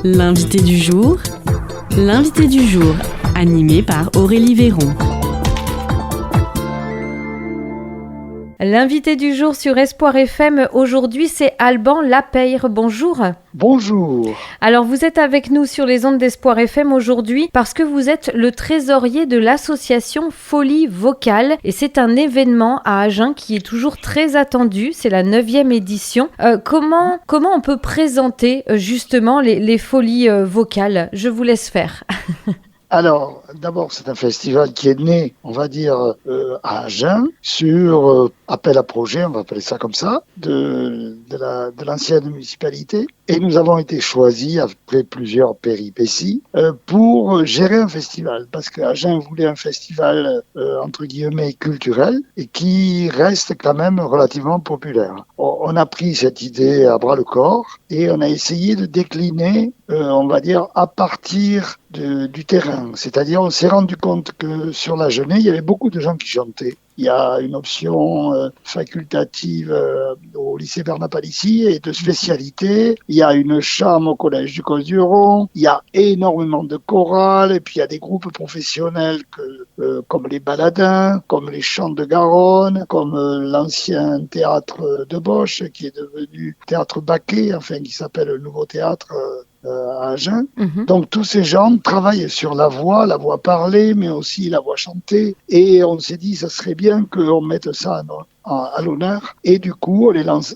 L'invité du jour, animé par Aurélie Véron. L'invité du jour sur Espoir FM, aujourd'hui, c'est Alban Lapeyre. Bonjour. Bonjour. Alors, vous êtes avec nous sur les ondes d'Espoir FM aujourd'hui parce que vous êtes le trésorier de l'association Folie Vocale. Et c'est un événement à Agen qui est toujours très attendu. C'est la 9e édition. Comment on peut présenter justement les Folies Vocales ? Je vous laisse faire. Alors, d'abord, c'est un festival qui est né, on va dire, à Agen, sur appel à projet, on va appeler ça comme ça, de l'ancienne municipalité. Et nous avons été choisis, après plusieurs péripéties, pour gérer un festival. Parce qu'Agen voulait un festival, entre guillemets, culturel, et qui reste quand même relativement populaire. On a pris cette idée à bras le corps, et on a essayé de décliner, on va dire, à partir du terrain. C'est-à-dire, on s'est rendu compte que sur la Genée, il y avait beaucoup de gens qui chantaient. Il y a une option facultative au lycée Bernard Palissy et de spécialité. Il y a une chambre au collège du Col-du-Rond. Il y a énormément de chorales. Et puis, il y a des groupes professionnels comme les Baladins, comme les Chants de Garonne, comme l'ancien théâtre de Bosch, qui est devenu théâtre Baquet, enfin, qui s'appelle le Nouveau Théâtre à Agen. Donc tous ces gens travaillent sur la voix parlée, mais aussi la voix chantée. Et on s'est dit, ça serait bien qu'on mette ça à l'honneur. Et du coup,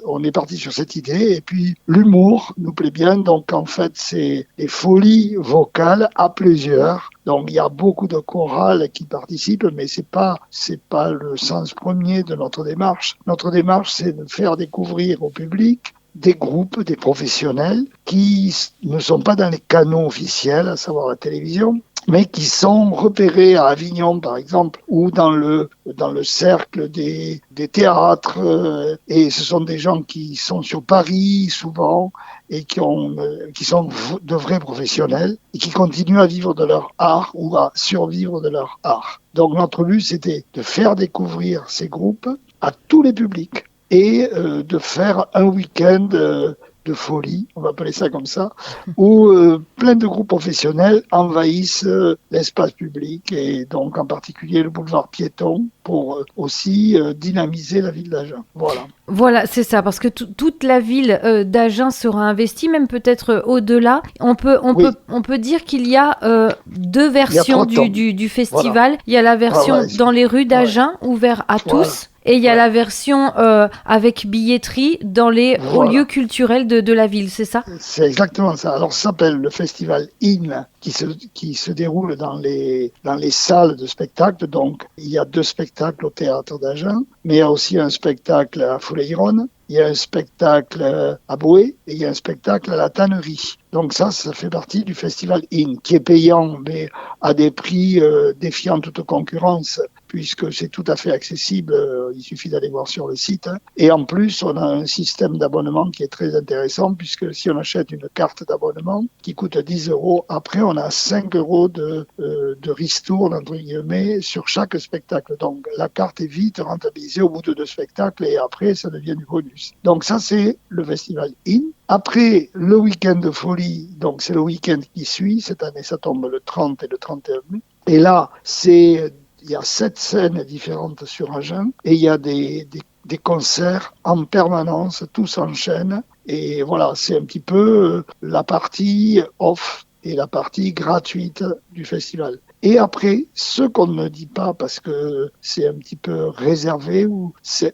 on est parti sur cette idée. Et puis, l'humour nous plaît bien. Donc, en fait, c'est des folies vocales à plusieurs. Donc, il y a beaucoup de chorales qui participent, mais c'est pas le sens premier de notre démarche. Notre démarche, c'est de faire découvrir au public des groupes, des professionnels qui ne sont pas dans les canaux officiels, à savoir la télévision, mais qui sont repérés à Avignon, par exemple, ou dans le cercle des théâtres. Et ce sont des gens qui sont sur Paris, souvent, et qui sont de vrais professionnels, et qui continuent à vivre de leur art, ou à survivre de leur art. Donc notre but, c'était de faire découvrir ces groupes à tous les publics, et de faire un week-end de folie, on va appeler ça comme ça, où plein de groupes professionnels envahissent l'espace public, et donc en particulier le boulevard piéton, pour aussi dynamiser la ville d'Agen. Voilà, c'est ça, parce que toute la ville d'Agen sera investie, même peut-être au-delà. On peut dire qu'il y a deux versions du festival. Voilà. Il y a la version dans les rues d'Agen, ouverte à tous. Et il y a la version avec billetterie dans les hauts lieux culturels de la ville, c'est ça ? C'est exactement ça. Alors, ça s'appelle le festival IN, qui se déroule dans les salles de spectacle. Donc, il y a 2 spectacles au théâtre d'Agen, mais il y a aussi un spectacle à Foulayron, il y a un spectacle à Boé, et il y a un spectacle à la Tannerie. Donc ça fait partie du festival IN, qui est payant, mais à des prix défiant toute concurrence, puisque c'est tout à fait accessible, il suffit d'aller voir sur le site. Et en plus, on a un système d'abonnement qui est très intéressant, puisque si on achète une carte d'abonnement qui coûte 10 €, après on a 5 € de ristourne, entre guillemets, sur chaque spectacle. Donc la carte est vite rentabilisée au bout de 2 spectacles, et après ça devient du bonus. Donc ça, c'est le festival IN. Après le week-end de folie, donc c'est le week-end qui suit, cette année ça tombe le 30 et le 31 mai. Et là, il y a 7 scènes différentes sur Agen, et il y a des concerts en permanence, tous s'enchaînent. Et voilà, c'est un petit peu la partie off et la partie gratuite du festival. Et après, ce qu'on ne dit pas, parce que c'est un petit peu réservé,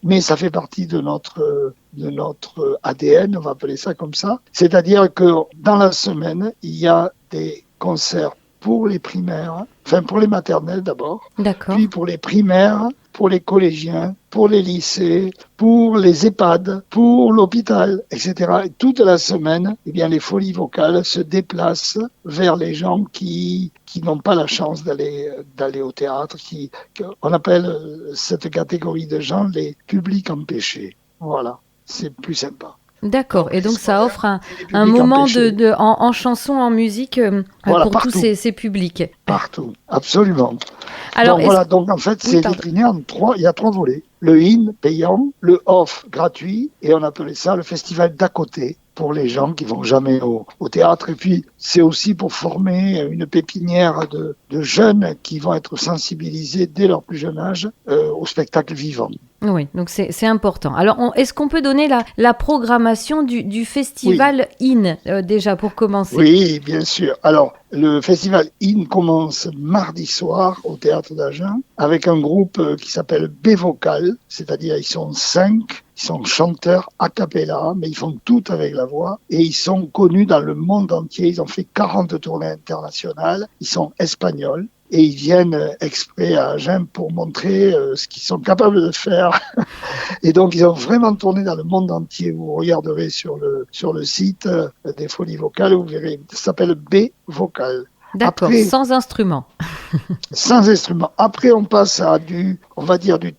mais ça fait partie de notre ADN, on va appeler ça comme ça. C'est-à-dire que dans la semaine, il y a des concerts pour les primaires, enfin pour les maternelles d'abord, puis pour les primaires, pour les collégiens, pour les lycées, pour les EHPAD, pour l'hôpital, etc. Et toute la semaine, eh bien, les folies vocales se déplacent vers les gens qui n'ont pas la chance d'aller au théâtre, on appelle cette catégorie de gens les publics empêchés. Voilà, c'est plus sympa. D'accord, et donc ça offre un moment en chanson, en musique pour tous ces publics. Partout, absolument. Alors, donc en fait, c'est décliné en 3, il y a 3 volets. Le IN payant, le OFF gratuit, et on appelait ça le festival d'à côté. pour les gens qui vont jamais au théâtre. Et puis, c'est aussi pour former une pépinière de jeunes qui vont être sensibilisés dès leur plus jeune âge au spectacle vivant. Oui, donc c'est important. Alors, est-ce qu'on peut donner la programmation du festival IN, déjà, pour commencer? Oui, bien sûr. Alors, le festival IN commence mardi soir au Théâtre d'Agen avec un groupe qui s'appelle B-Vocal, c'est-à-dire ils sont 5, ils sont chanteurs a cappella, mais ils font tout avec la voix et ils sont connus dans le monde entier. Ils ont fait 40 tournées internationales, ils sont espagnols. Et ils viennent exprès à Agen pour montrer ce qu'ils sont capables de faire. Et donc, ils ont vraiment tourné dans le monde entier. Vous regarderez sur le site des Folies Vocales, vous verrez, ça s'appelle B-Vocal. D'accord, après, sans instrument. Sans instrument. Après, on passe à du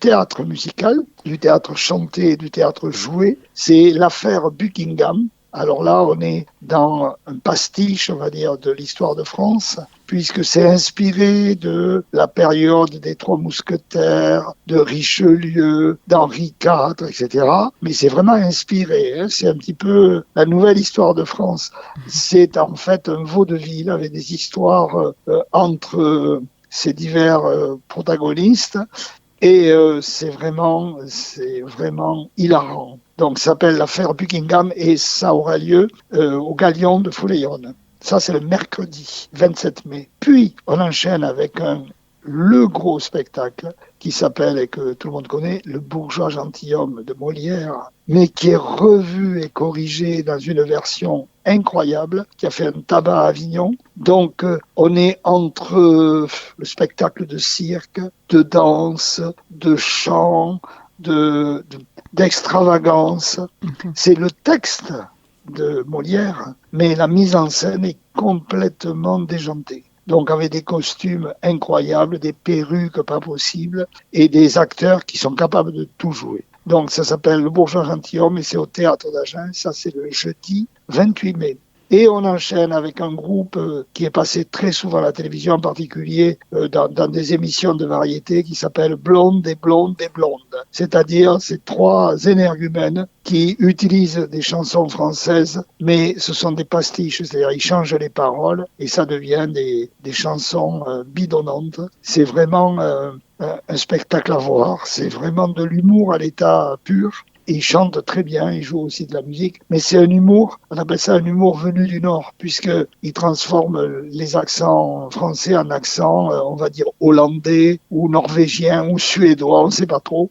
théâtre musical, du théâtre chanté et du théâtre joué. C'est l'affaire Buckingham. Alors là, on est dans un pastiche, on va dire, de l'histoire de France, puisque c'est inspiré de la période des Trois Mousquetaires, de Richelieu, d'Henri IV, etc. Mais c'est vraiment inspiré, hein. C'est un petit peu la nouvelle histoire de France. C'est en fait un vaudeville avec des histoires entre ces divers protagonistes. Et c'est vraiment hilarant. Donc, ça s'appelle l'affaire Buckingham et ça aura lieu au Galion de Foléon. Ça, c'est le mercredi 27 mai. Puis, on enchaîne avec le gros spectacle qui s'appelle, et que tout le monde connaît, Le Bourgeois Gentilhomme de Molière, mais qui est revu et corrigé dans une version incroyable, qui a fait un tabac à Avignon. Donc, on est entre le spectacle de cirque, de danse, de chant, d'extravagance. C'est le texte de Molière, mais la mise en scène est complètement déjantée. Donc avec des costumes incroyables, des perruques pas possibles et des acteurs qui sont capables de tout jouer. Donc ça s'appelle Le Bourgeois Gentilhomme et c'est au Théâtre d'Agen. Ça c'est le jeudi 28 mai. Et on enchaîne avec un groupe qui est passé très souvent à la télévision, en particulier dans des émissions de variété qui s'appelle Blondes et Blondes et Blondes. C'est-à-dire ces trois énergumènes qui utilisent des chansons françaises, mais ce sont des pastiches, c'est-à-dire ils changent les paroles et ça devient des chansons bidonnantes. C'est vraiment un spectacle à voir, c'est vraiment de l'humour à l'état pur. Ils chantent très bien, ils jouent aussi de la musique, mais c'est un humour, on appelle ça un humour venu du Nord, puisqu'ils transforment les accents français en accents, on va dire, hollandais, ou norvégiens, ou suédois, on ne sait pas trop.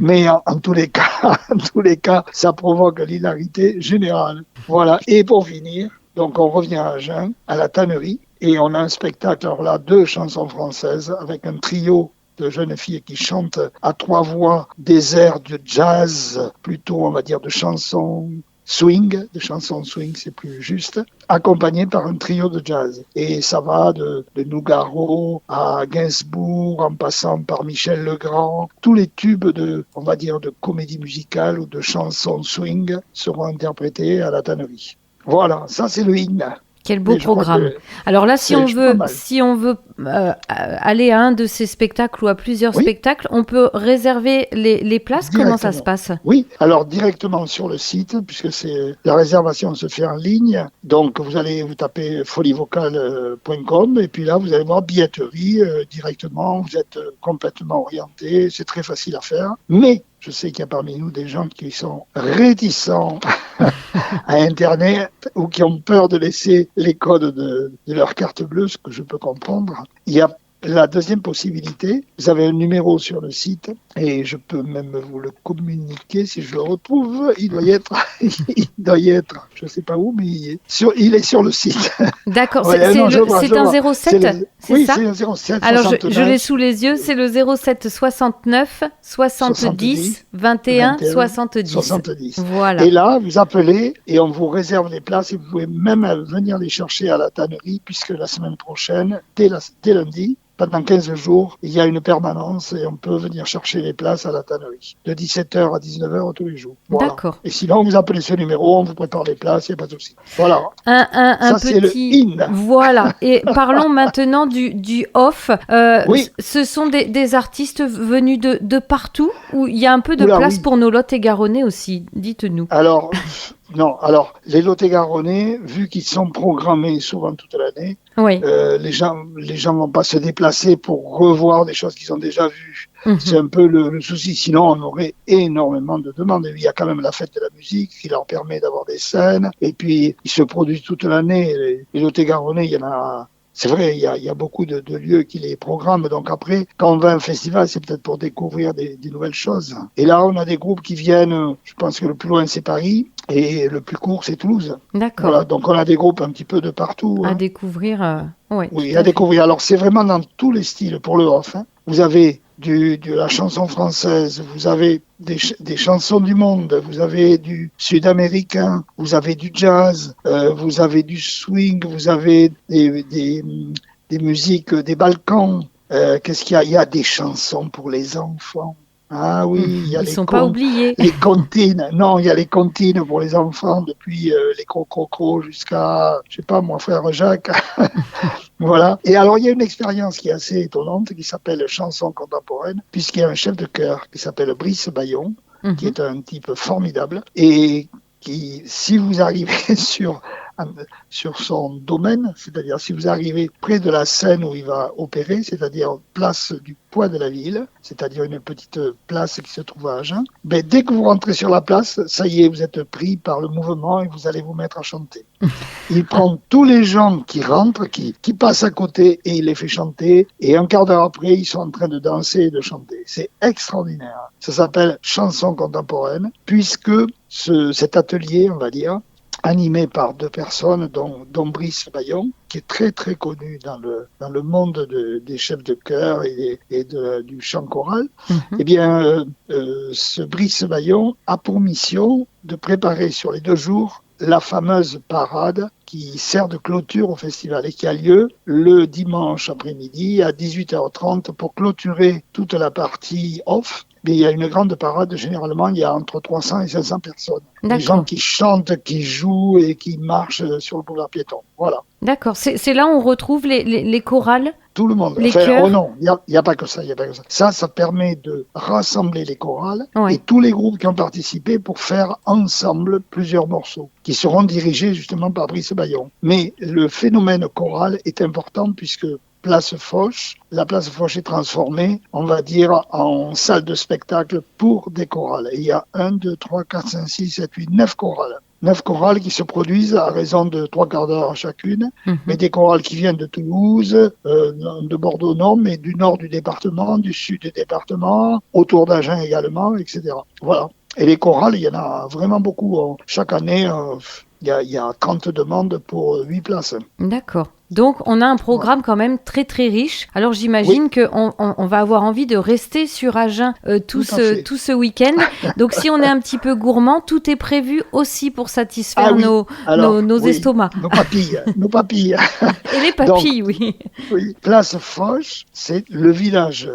Mais en tous les cas, ça provoque l'hilarité générale. Voilà, et pour finir, donc on revient à Agen, à la tannerie, et on a un spectacle, alors là, 2 chansons françaises, avec un trio de jeunes filles qui chantent à 3 voix des airs de jazz, plutôt on va dire de chansons swing, c'est plus juste, accompagné par un trio de jazz. Et ça va de Nougaro à Gainsbourg, en passant par Michel Legrand. Tous les tubes de comédie musicale ou de chansons swing seront interprétés à la tannerie. Voilà, ça c'est le IN. Quel beau programme. Alors là, si on veut aller à un de ces spectacles ou à plusieurs spectacles, on peut réserver les places. Comment ça se passe? Oui, alors directement sur le site, puisque la réservation se fait en ligne. Donc vous tapez folievocale.com et puis là vous allez voir billetterie directement. Vous êtes complètement orienté, c'est très facile à faire. Mais je sais qu'il y a parmi nous des gens qui sont réticents à Internet ou qui ont peur de laisser les codes de leur carte bleue, ce que je peux comprendre. Il y a la deuxième possibilité, vous avez un numéro sur le site et je peux même vous le communiquer si je le retrouve. Il doit y être, je ne sais pas où, mais il est sur le site. D'accord, c'est un 07, c'est ça? Oui, c'est un 07. Alors je l'ai sous les yeux, c'est le 07 69 70 21 70. Voilà. Et là, vous appelez et on vous réserve les places et vous pouvez même venir les chercher à la tannerie puisque la semaine prochaine, dès lundi, pendant 15 jours, il y a une permanence et on peut venir chercher les places à la tannerie. De 17h à 19h tous les jours. Voilà. D'accord. Et sinon, vous appelez ce numéro, on vous prépare les places, il n'y a pas de souci. Voilà. Ça, c'est le IN. Voilà. Et parlons maintenant du off. Oui. Ce sont des artistes venus de partout ou il y a un peu de place pour nos Lot et Garonnais aussi? Dites-nous. Alors, Non, alors les Lot-et-Garonnais, vu qu'ils sont programmés souvent toute l'année, Oui. les gens vont pas se déplacer pour revoir des choses qu'ils ont déjà vues. C'est un peu le souci. Sinon, on aurait énormément de demandes. Il y a quand même la fête de la musique qui leur permet d'avoir des scènes. Et puis, ils se produisent toute l'année. Les Lot-et-Garonnais, il y en a. C'est vrai, il y a beaucoup de lieux qui les programment. Donc après, quand on va à un festival, c'est peut-être pour découvrir des nouvelles choses. Et là, on a des groupes qui viennent, je pense que le plus loin, c'est Paris. Et le plus court, c'est Toulouse. D'accord. Voilà, donc on a des groupes un petit peu de partout. À découvrir. Oui, à découvrir. Alors c'est vraiment dans tous les styles pour le off. Vous avez de la chanson française, vous avez des chansons du monde, vous avez du sud-américain, vous avez du jazz, vous avez du swing, vous avez des musiques des Balkans. Qu'est-ce qu'il y a? Il y a des chansons pour les enfants. Ah oui, il y a Ils sont pas oubliés. les comptines. Non, il y a les comptines pour les enfants depuis les crococros jusqu'à, je sais pas, mon frère Jacques. Voilà. Et alors, il y a une expérience qui est assez étonnante qui s'appelle chanson contemporaine, puisqu'il y a un chef de chœur qui s'appelle Brice Bayon, qui est un type formidable et qui, si vous arrivez sur son domaine, c'est-à-dire si vous arrivez près de la scène où il va opérer, c'est-à-dire place du Poids de la Ville, c'est-à-dire une petite place qui se trouve à Agen, mais dès que vous rentrez sur la place, ça y est, vous êtes pris par le mouvement et vous allez vous mettre à chanter. Il prend tous les gens qui rentrent, qui passent à côté et il les fait chanter et un quart d'heure après, ils sont en train de danser et de chanter. C'est extraordinaire. Ça s'appelle chanson contemporaine puisque cet atelier, on va dire, animé par deux personnes, dont Brice Bayon, qui est très très connu dans le monde des chefs de chœur et du chant choral. Eh bien, ce Brice Bayon a pour mission de préparer sur les 2 jours la fameuse parade qui sert de clôture au festival et qui a lieu le dimanche après-midi à 18h30 pour clôturer toute la partie off. Mais il y a une grande parade, généralement il y a entre 300 et 500 personnes. Des gens qui chantent, qui jouent et qui marchent sur le boulevard piéton. Voilà. D'accord, c'est là où on retrouve les chorales. Tout le monde. Les chœurs. Oh non, il n'y a pas que ça. Ça permet de rassembler les chorales et tous les groupes qui ont participé pour faire ensemble plusieurs morceaux qui seront dirigés justement par Brice Bayon. Mais le phénomène choral est important puisque Place Foch, la Place Foch est transformée, on va dire, en salle de spectacle pour des chorales. Et il y a 1, 2, 3, 4, 5, 6, 7, 8, 9 chorales. 9 chorales qui se produisent à raison de 3/4 d'heure chacune, mais des chorales qui viennent de Toulouse, de Bordeaux-Nord, mais du nord du département, du sud du département, autour d'Agen également, etc. Voilà. Et les chorales, il y en a vraiment beaucoup. Chaque année, il y a 30 demandes pour 8 places. D'accord. Donc, on a un programme quand même très très riche. Alors, j'imagine qu'on va avoir envie de rester sur Agen tout ce week-end. Donc, si on est un petit peu gourmand, tout est prévu aussi pour satisfaire nos estomacs. Nos papilles. Et les papilles, oui. Oui. Place Foch, c'est le village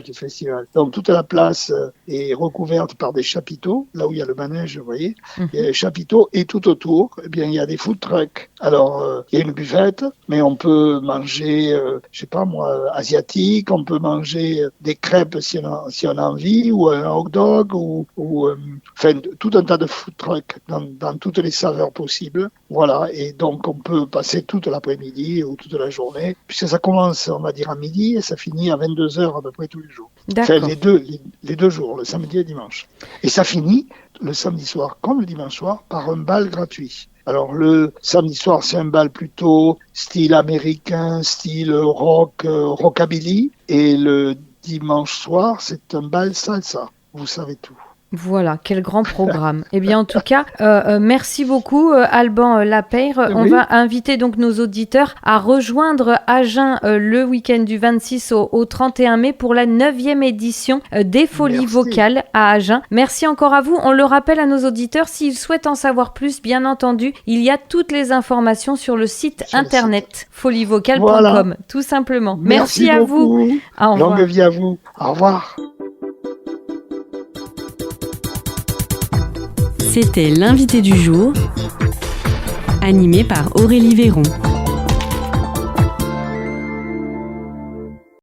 du festival. Donc, toute la place est recouverte par des chapiteaux, là où il y a le manège, vous voyez. Il y a les chapiteaux et tout autour, eh bien, il y a des food trucks. Alors, il y a une buvette, mais on peut manger, je sais pas moi, asiatique, on peut manger des crêpes si on a envie, ou un hot dog, ou tout un tas de food trucks dans toutes les saveurs possibles. Voilà, et donc on peut passer toute l'après-midi ou toute la journée, puisque ça commence, on va dire, à midi et ça finit à 22h à peu près tous les jours. D'accord. Enfin, les deux jours, le samedi et le dimanche. Et ça finit le samedi soir comme le dimanche soir par un bal gratuit. Alors le samedi soir, c'est un bal plutôt style américain, style rock, rockabilly. Et le dimanche soir, c'est un bal salsa. Vous savez tout. Voilà, quel grand programme. Eh bien, en tout cas, merci beaucoup, Alban Lapeyre. On va inviter donc nos auditeurs à rejoindre Agen le week-end du 26 au 31 mai pour la 9e édition des Folies Vocales à Agen. Merci encore à vous. On le rappelle à nos auditeurs, s'ils souhaitent en savoir plus, bien entendu, il y a toutes les informations sur le site internet foliesvocales.com, tout simplement. Merci à vous. Au revoir. Longue vie à vous. Au revoir. C'était l'invité du jour, animé par Aurélie Véron.